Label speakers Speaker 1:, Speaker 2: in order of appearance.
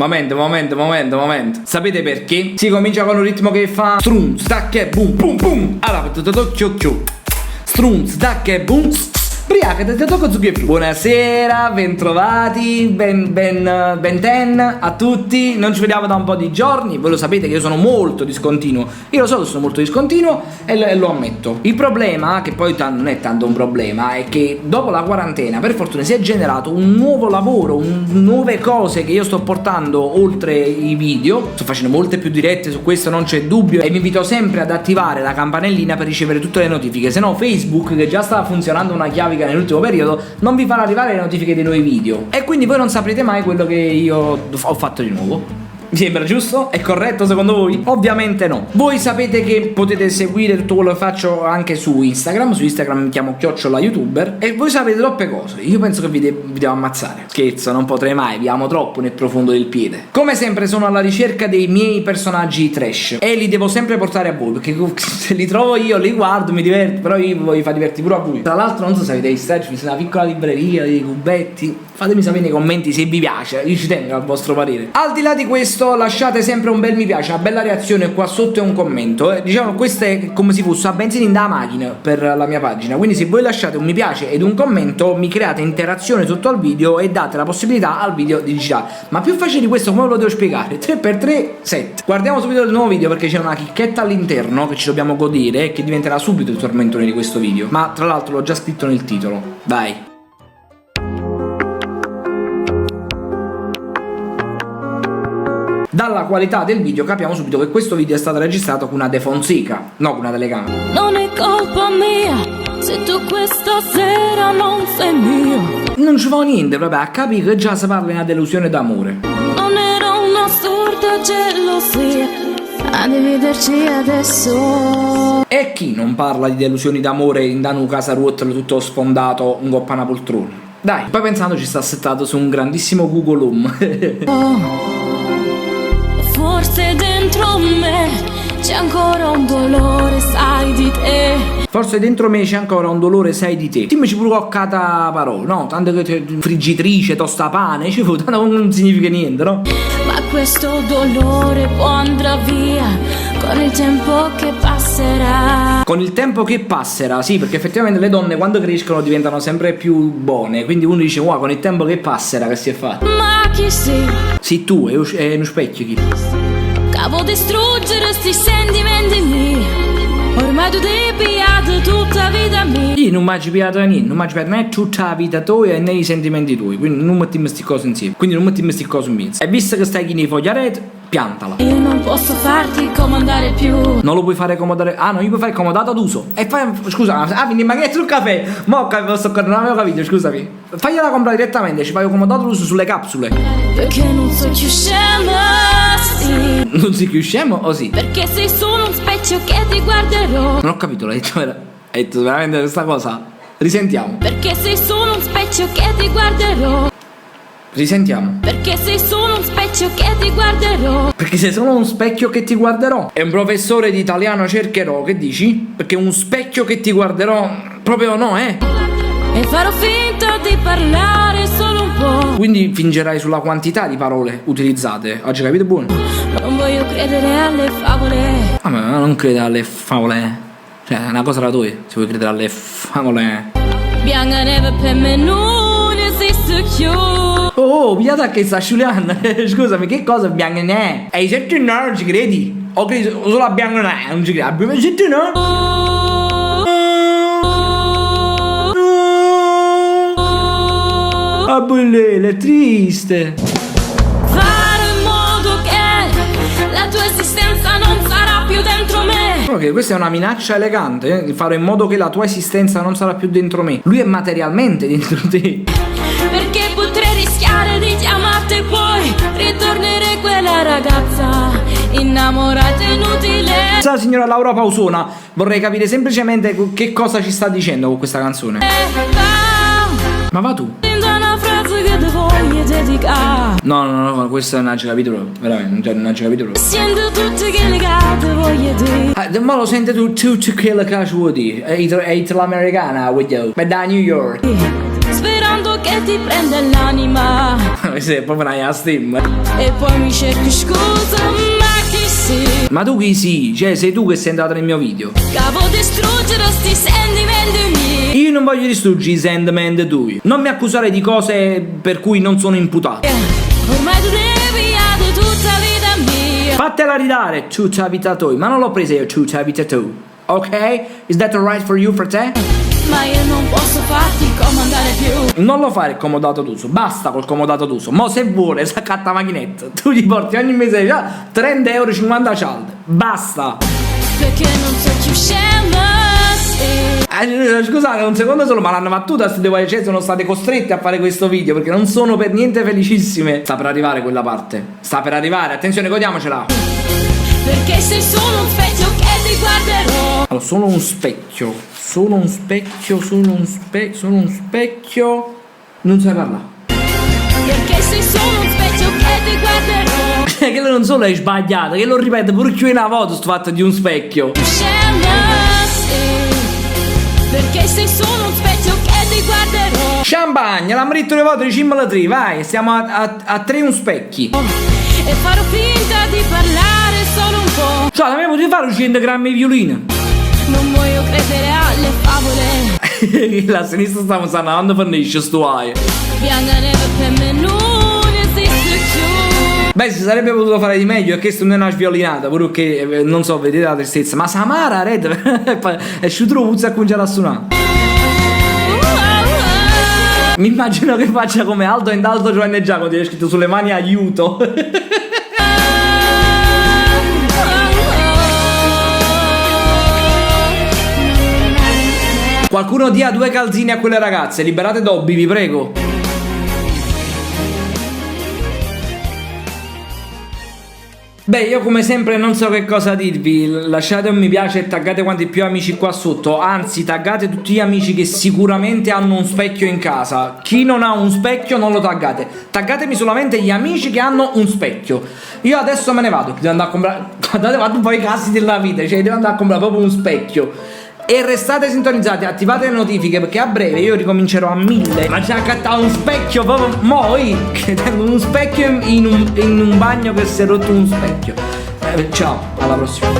Speaker 1: Momento. Sapete perché? Si comincia con un ritmo che fa strum, stack e boom, boom, boom. Allora, strum, stack e boom. Buonasera, bentrovati, ben a tutti. Non ci vediamo da un po' di giorni. Voi lo sapete che io sono molto discontinuo. Io lo so che sono molto discontinuo e lo ammetto. Il problema, che poi non è tanto un problema, è che dopo la quarantena per fortuna si è generato un nuovo lavoro, nuove cose che io sto portando oltre i video. Sto facendo molte più dirette, su questo non c'è dubbio, e vi invito sempre ad attivare la campanellina per ricevere tutte le notifiche. Se no Facebook, che già stava funzionando una chiavica nell'ultimo periodo, non vi farà arrivare le notifiche dei nuovi video e quindi voi non saprete mai quello che io ho fatto di nuovo. Mi sembra giusto? È corretto secondo voi? Ovviamente no. Voi sapete che potete seguire tutto quello che faccio anche su Instagram. Su Instagram mi chiamo @youtuber. E voi sapete troppe cose. Io penso che vi devo ammazzare. Scherzo, non potrei mai, vi amo troppo nel profondo del piede. Come sempre sono alla ricerca dei miei personaggi trash e li devo sempre portare a voi, perché se li trovo io, li guardo, mi diverto, però io vi fa divertire pure a voi. Tra l'altro non so se avete visto, ci sono una piccola libreria di cubetti. Fatemi sapere nei commenti se vi piace, io ci tengo al vostro parere. Al di là di questo, lasciate sempre un bel mi piace, una bella reazione qua sotto e un commento. Diciamo, questo è come si fosse a benzina in da macchina per la mia pagina. Quindi se voi lasciate un mi piace ed un commento, mi create interazione sotto al video e date la possibilità al video di digitare. Ma più facile di questo come ve lo devo spiegare? 3x3 set. Guardiamo subito il nuovo video, perché c'è una chicchetta all'interno che ci dobbiamo godere e che diventerà subito il tormentone di questo video. Ma tra l'altro l'ho già scritto nel titolo. Vai. Dalla qualità del video capiamo subito che questo video è stato registrato con una De Fonseca, no con una telecamera. Non è colpa mia se tu questa sera non sei mio. Non ci fa niente proprio a capire che già si parla di una delusione d'amore. Non era un'assurda gelosia a dividerci adesso. E chi non parla di delusioni d'amore in Danu casa ruotolo tutto sfondato un coppa una poltrona? Dai, poi pensando ci sta settato su un grandissimo Google Home. Forse dentro me c'è ancora un dolore, sai di te. Forse dentro me c'è ancora un dolore, sai di te. Dimmi pure coccata parola, no? Tanto che friggitrice, tostapane, ci fu, tanto non significa niente, no? Ma questo dolore può andrà via con il tempo che passerà. Con il tempo che passerà, sì, perché effettivamente le donne quando crescono diventano sempre più buone. Quindi uno dice, wow, con il tempo che passerà che si è fatto. Ma chi sei? Sì, tu, è uno specchio chi. Cavo distruggere sti sentimenti miei. Ormai tu ti hai piato tutta la vita mia. Io non mi hai piato niente, non mi hai piato né tutta la vita tua e né i sentimenti tuoi. Quindi non mettiamo sti cose insieme. Quindi non mettiamo sti cose in mezzo. E visto che stai chi nei fogliaretti, piantala. Io non posso farti comandare più. Non lo puoi fare comodare. Ah no, io puoi fare comodato d'uso. E fai. Scusa, quindi magari sul caffè. Mo non avevo capito, scusami. Fagliela comprare direttamente, ci fai comodato d'uso sulle capsule. Perché non so più scema, sì. Non sei più scemo o sì? Perché sei solo un specchio che ti guarderò. Non ho capito, l'hai detto veramente questa cosa. Risentiamo. Perché sei solo un specchio che ti guarderò. Risentiamo. Perché sei solo un specchio che ti guarderò. Perché sei solo un specchio che ti guarderò. E un professore di italiano cercherò, che dici? Perché un specchio che ti guarderò proprio no, E farò finta di parlare solo un po'. Quindi fingerai sulla quantità di parole utilizzate. Oggi capito buono? Non voglio credere alle favole. Ma non credo alle favole. Cioè, è una cosa da tua. Se vuoi credere alle favole. Bianca neve per me non esiste più. Oh, pigliata che sta sciuliando. Scusami, che cosa bianca ne è? E i sette no, non ci credi? O credi solo a bianca ne è? Non ci credi? Abbiamo i sette no? Ah, bellina, è triste. Fare in modo che la tua esistenza non sarà più dentro me. Ok, questa è una minaccia elegante. Fare in modo che la tua esistenza non sarà più dentro me. Lui è materialmente dentro te. Perché potrei rischiare di chiamarti e poi ritornare quella ragazza innamorata inutile. Sa signora Laura Pausona, vorrei capire semplicemente che cosa ci sta dicendo con questa canzone. Ma va tu. No, questo non ci capito proprio. Veramente, non ci capito proprio. Sento tutte che legate voglio dire. Ma lo sente tutte che le cazzo vuoi dire. È italo-americana, voglio. Ma da New York. Sperando che ti prenda l'anima. Sei proprio una stemma.
Speaker 2: E poi mi cerchi scusa, ma chi sei?
Speaker 1: Ma tu chi sì? Cioè sei tu che sei entrato nel mio video.
Speaker 2: Cavo distruggere sti sentimenti miei.
Speaker 1: Io non voglio distruggere i sentimenti tuoi. Non mi accusare di cose per cui non sono imputato.
Speaker 2: Ormai tu ne hai pigliato tutta la vita mia.
Speaker 1: Fatela ridare tutta la vita tua. Ma non l'ho presa io tutta la vita tua. Ok? Is that alright for you, frate?
Speaker 2: Ma io non posso farti comandare più.
Speaker 1: Non lo fare il comodato d'uso. Basta col comodato d'uso. Mo se vuole saccatta macchinetta. Tu gli porti ogni mese già 30 euro 50 cialde. Basta.
Speaker 2: Perché non so più scema.
Speaker 1: Scusate un secondo solo, ma l'hanno battuta queste due voci, sono state costrette a fare questo video perché non sono per niente felicissime. Sta per arrivare quella parte. Sta per arrivare, attenzione, godiamocela.
Speaker 2: Perché sei solo un specchio che ti guarderò.
Speaker 1: Allora, sono un specchio. Sono un specchio. Sono un specchio. Non sai parlare.
Speaker 2: Perché sei solo un specchio che ti guarderò.
Speaker 1: Che non solo è sbagliato, che lo ripete pure più una volta sto fatto di un specchio.
Speaker 2: Perché sei solo un specchio che ti guarderò.
Speaker 1: Champagne, l'hanno detto le volte di Cimmala 3, vai, stiamo a 3 un specchi.
Speaker 2: E farò finta di parlare solo un po'.
Speaker 1: Cioè, a me potevi fare 100 grammi di violino.
Speaker 2: Non voglio credere alle favole.
Speaker 1: La sinistra stiamo sanando per nesce sto aia.
Speaker 2: Bianca neve per me non esiste più.
Speaker 1: Beh, si sarebbe potuto fare di meglio, e questa non è una sviolinata, pure che non so, vedete la tristezza. Ma Samara, red, è sciutro puzza a cominciare a suonare. Mi immagino che faccia come Aldo e Aldo Giovanni Giacomo, ti è scritto sulle mani aiuto. Qualcuno dia 2 calzini a quelle ragazze, liberate Dobby, vi prego. Beh, io come sempre non so che cosa dirvi, lasciate un mi piace e taggate quanti più amici qua sotto, anzi taggate tutti gli amici che sicuramente hanno un specchio in casa. Chi non ha un specchio non lo taggate, taggatemi solamente gli amici che hanno un specchio. Io adesso me ne vado, devo andare a comprare, guardate quanto poi i casi della vita, cioè devo andare a comprare proprio un specchio. E restate sintonizzati, attivate le notifiche perché a breve io ricomincerò a 1000. Ma già accattato un specchio proprio moi, che tengo un specchio in un bagno che si è rotto un specchio. Ciao, alla prossima.